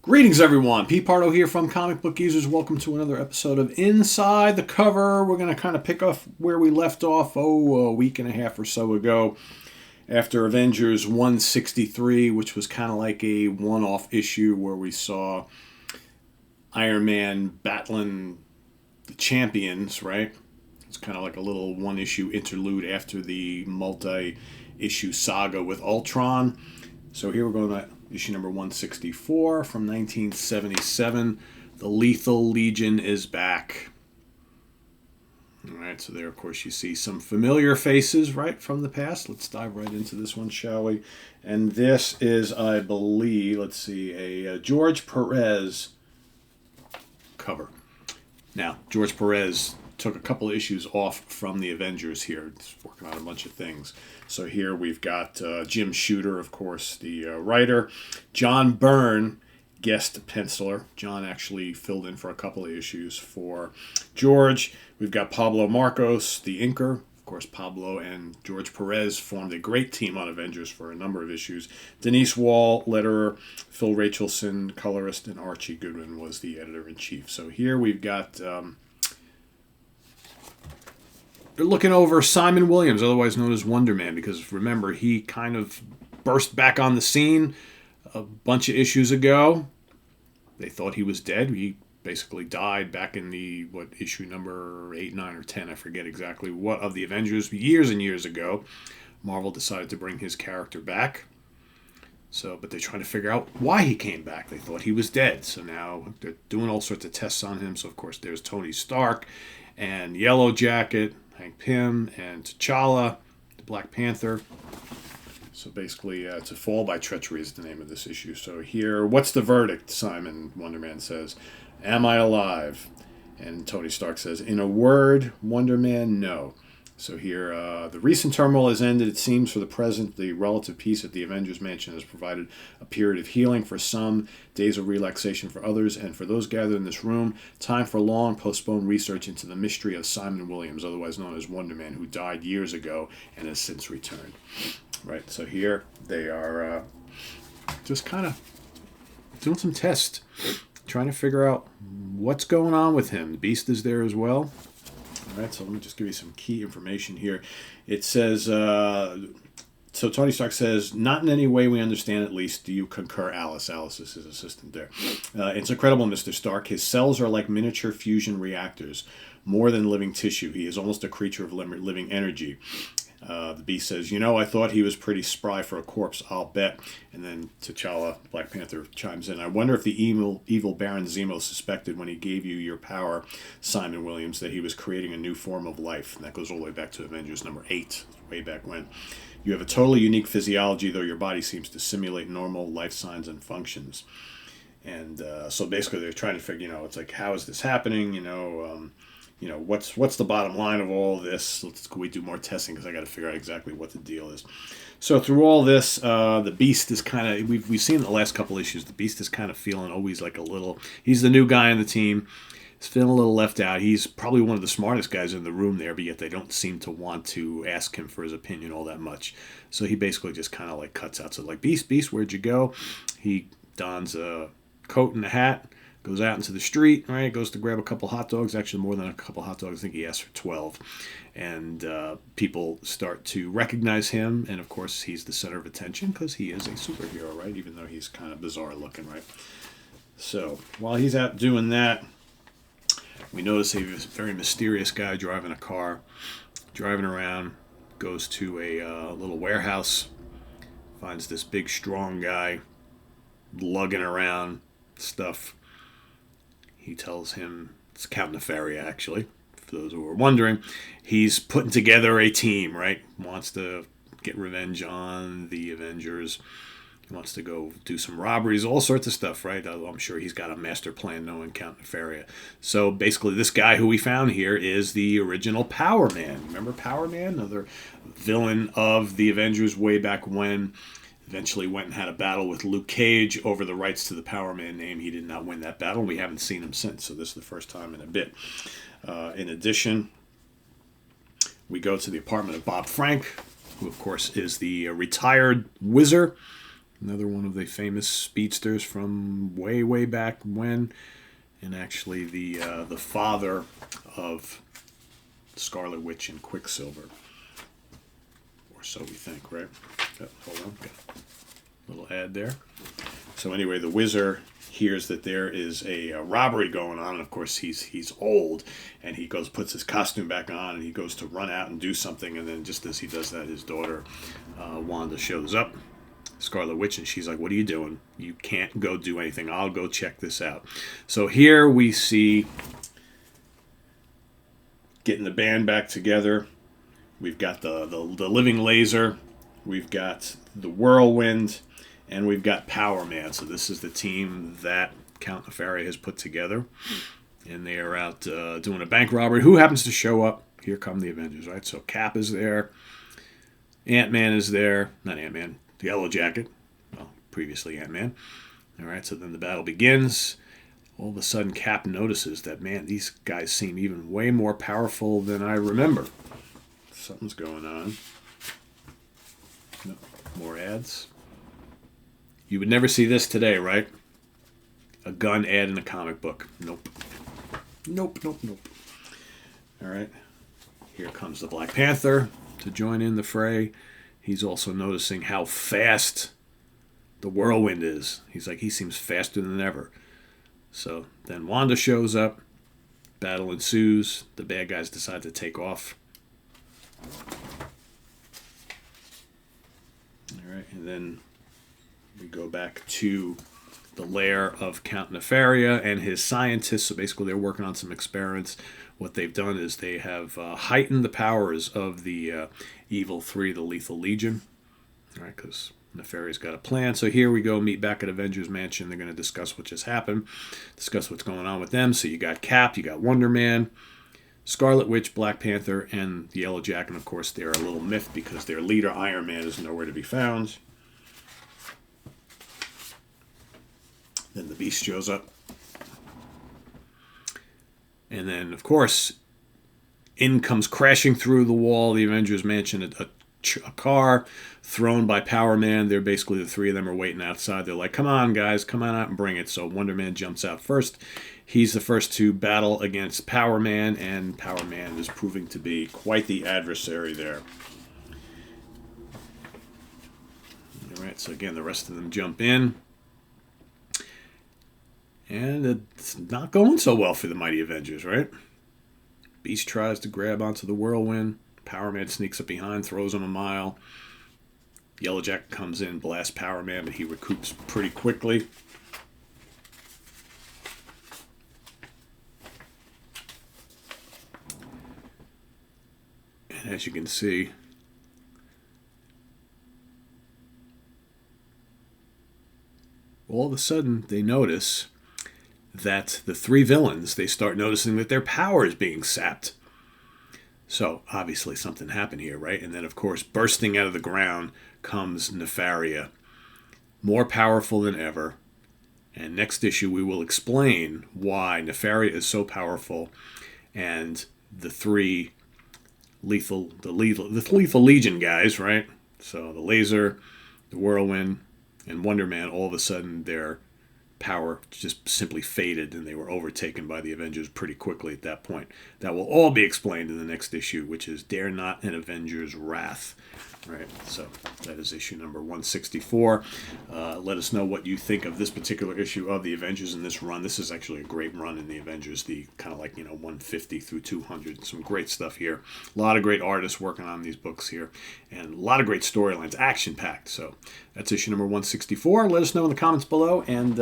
Greetings, everyone. Pete Pardo here from Comic Book Users. Welcome to another episode of Inside the Cover. We're going to kind of pick up where we left off, a week and a half or so ago, after Avengers 163, which was kind of like a one-off issue where we saw Iron Man battling the champions, right? It's kind of like a little one-issue interlude after the multi-issue saga with Ultron. So here we're going to issue number 164 from 1977. The Lethal Legion is back. All right, so there, of course, you see some familiar faces, right, from the past. Let's dive right into this one, shall we? And this is, I believe, let's see, a George Perez cover. Now, George Perez took a couple of issues off from the Avengers here. He's working on a bunch of things. So here we've got Jim Shooter, of course, the writer. John Byrne, guest penciler. John actually filled in for a couple of issues for George. We've got Pablo Marcos, the inker. Of course, Pablo and George Perez formed a great team on Avengers for a number of issues. Denise Wall, letterer. Phil Rachelson, colorist. And Archie Goodwin was the editor-in-chief. So here we've got... they're looking over Simon Williams, otherwise known as Wonder Man, because remember, he kind of burst back on the scene a bunch of issues ago. They thought he was dead. He basically died back in the, issue number 8, 9, or 10, I forget exactly what, of the Avengers, years and years ago. Marvel decided to bring his character back. But they're trying to figure out why he came back. They thought he was dead. So now they're doing all sorts of tests on him. So, of course, there's Tony Stark and Yellow Jacket, Hank Pym, and T'Challa, the Black Panther. So basically, To Fall by Treachery is the name of this issue. So here, what's the verdict, Simon, Wonder Man says. Am I alive? And Tony Stark says, in a word, Wonder Man, no. So here, the recent turmoil has ended. It seems for the present, the relative peace at the Avengers Mansion has provided a period of healing for some, days of relaxation for others, and for those gathered in this room, time for long postponed research into the mystery of Simon Williams, otherwise known as Wonder Man, who died years ago and has since returned. Right, so here they are just kind of doing some tests, trying to figure out what's going on with him. The Beast is there as well. All right, so let me just give you some key information here. It says, so Tony Stark says, not in any way we understand, at least, do you concur, Alice? Alice is his assistant there. It's incredible, Mr. Stark. His cells are like miniature fusion reactors, more than living tissue. He is almost a creature of living energy. The Beast says, I thought he was pretty spry for a corpse, I'll bet. And then T'Challa, Black Panther, chimes in. I wonder if the evil Baron Zemo suspected when he gave you your power, Simon Williams, that he was creating a new form of life. And that goes all the way back to Avengers number 8, way back when. You have a totally unique physiology, though your body seems to simulate normal life signs and functions. And so basically they're trying to figure, it's like, how is this happening? What's the bottom line of all this? Can we do more testing? Because I got to figure out exactly what the deal is. So through all this, the Beast is kind of, we've seen in the last couple issues, the Beast is kind of feeling always like a little, he's the new guy on the team. He's feeling a little left out. He's probably one of the smartest guys in the room there, but yet they don't seem to want to ask him for his opinion all that much. So he basically just kind of like cuts out. So like, Beast, where'd you go? He dons a coat and a hat, goes out into the street, right? Goes to grab a couple hot dogs. Actually, more than a couple hot dogs. I think he asked for 12. And people start to recognize him. And, of course, he's the center of attention because he is a superhero, right? Even though he's kind of bizarre looking, right? So while he's out doing that, we notice a very mysterious guy driving a car, driving around, goes to a little warehouse, finds this big, strong guy lugging around stuff. He tells him, it's Count Nefaria, actually, for those who are wondering. He's putting together a team, right? Wants to get revenge on the Avengers. He wants to go do some robberies, all sorts of stuff, right? I'm sure he's got a master plan knowing Count Nefaria. So basically, this guy who we found here is the original Power Man. Remember Power Man? Another villain of the Avengers way back when. Eventually went and had a battle with Luke Cage over the rights to the Power Man name. He did not win that battle. We haven't seen him since, so this is the first time in a bit. In addition, we go to the apartment of Bob Frank, who, of course, is the retired wizard Another one of the famous speedsters from way, way back when. And actually the father of Scarlet Witch and Quicksilver. Or so we think, right? Hold on. Got a little ad there. So anyway, the Wizard hears that there is a robbery going on. And of course, he's old. And he puts his costume back on, and he goes to run out and do something. And then just as he does that, his daughter, Wanda, shows up. Scarlet Witch, and she's like, what are you doing? You can't go do anything. I'll go check this out. So here we see getting the band back together. We've got the living laser. We've got the whirlwind, and we've got Power Man. So this is the team that Count Nefaria has put together. And they are out doing a bank robbery. Who happens to show up? Here come the Avengers, right? So Cap is there. Ant-Man is there. Not Ant-Man. The Yellow Jacket, well, previously Ant-Man. All right, so then the battle begins. All of a sudden, Cap notices that, man, these guys seem even way more powerful than I remember. Something's going on. No, more ads. You would never see this today, right? A gun ad in a comic book. Nope. Nope, nope, nope. All right. Here comes the Black Panther to join in the fray. He's also noticing how fast the whirlwind is. He's like, he seems faster than ever. So then Wanda shows up. Battle ensues. The bad guys decide to take off. All right, and then we go back to the lair of Count Nefaria and his scientists. So basically they're working on some experiments. What they've done is they have heightened the powers of the Evil Three, the Lethal Legion. All right, because Nefaria's got a plan. So here we go, meet back at Avengers Mansion. They're going to discuss what just happened, discuss what's going on with them. So you got Cap, you got Wonder Man, Scarlet Witch, Black Panther, and the Yellow Jacket. And of course, they're a little miffed because their leader, Iron Man, is nowhere to be found. Then the Beast shows up. And then, of course, in comes crashing through the wall, the Avengers Mansion, a car thrown by Power Man. They're basically, the three of them are waiting outside. They're like, come on, guys, come on out and bring it. So Wonder Man jumps out first. He's the first to battle against Power Man, and Power Man is proving to be quite the adversary there. All right, so again, the rest of them jump in. And it's not going so well for the Mighty Avengers, right? Beast tries to grab onto the whirlwind. Power Man sneaks up behind, throws him a mile. Yellow Jacket comes in, blasts Power Man, but he recoups pretty quickly. And as you can see, all of a sudden they notice that the three villains, they start noticing that their power is being sapped. So obviously something happened here, right? And then, of course, bursting out of the ground comes Nefaria, more powerful than ever. And next issue we will explain why Nefaria is so powerful, and the three lethal Legion guys, right? So the Laser, the Whirlwind, and Wonder Man, all of a sudden their power just simply faded, and they were overtaken by the Avengers pretty quickly at that point. That will all be explained in the next issue, which is Dare Not an Avengers Wrath. Right, so that is issue number 164. Let us know what you think of this particular issue of the Avengers in this run. This is actually a great run in the Avengers, the kind of like, 150 through 200. Some great stuff here. A lot of great artists working on these books here, and a lot of great storylines, action-packed. So that's issue number 164. Let us know in the comments below, and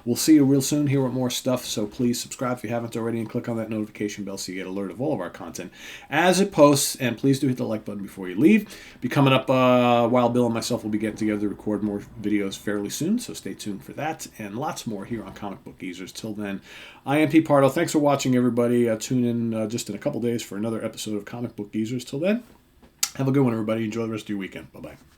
we'll see you real soon here with more stuff. So please subscribe if you haven't already, and click on that notification bell so you get alert of all of our content as it posts. And please do hit the like button before you leave. Coming up, while Bill and myself will be getting together to record more videos fairly soon, so stay tuned for that, and lots more here on Comic Book Geezers. Till then, I am Pete Pardo. Thanks for watching, everybody. Tune in just in a couple days for another episode of Comic Book Geezers. Till then, have a good one, everybody. Enjoy the rest of your weekend. Bye-bye.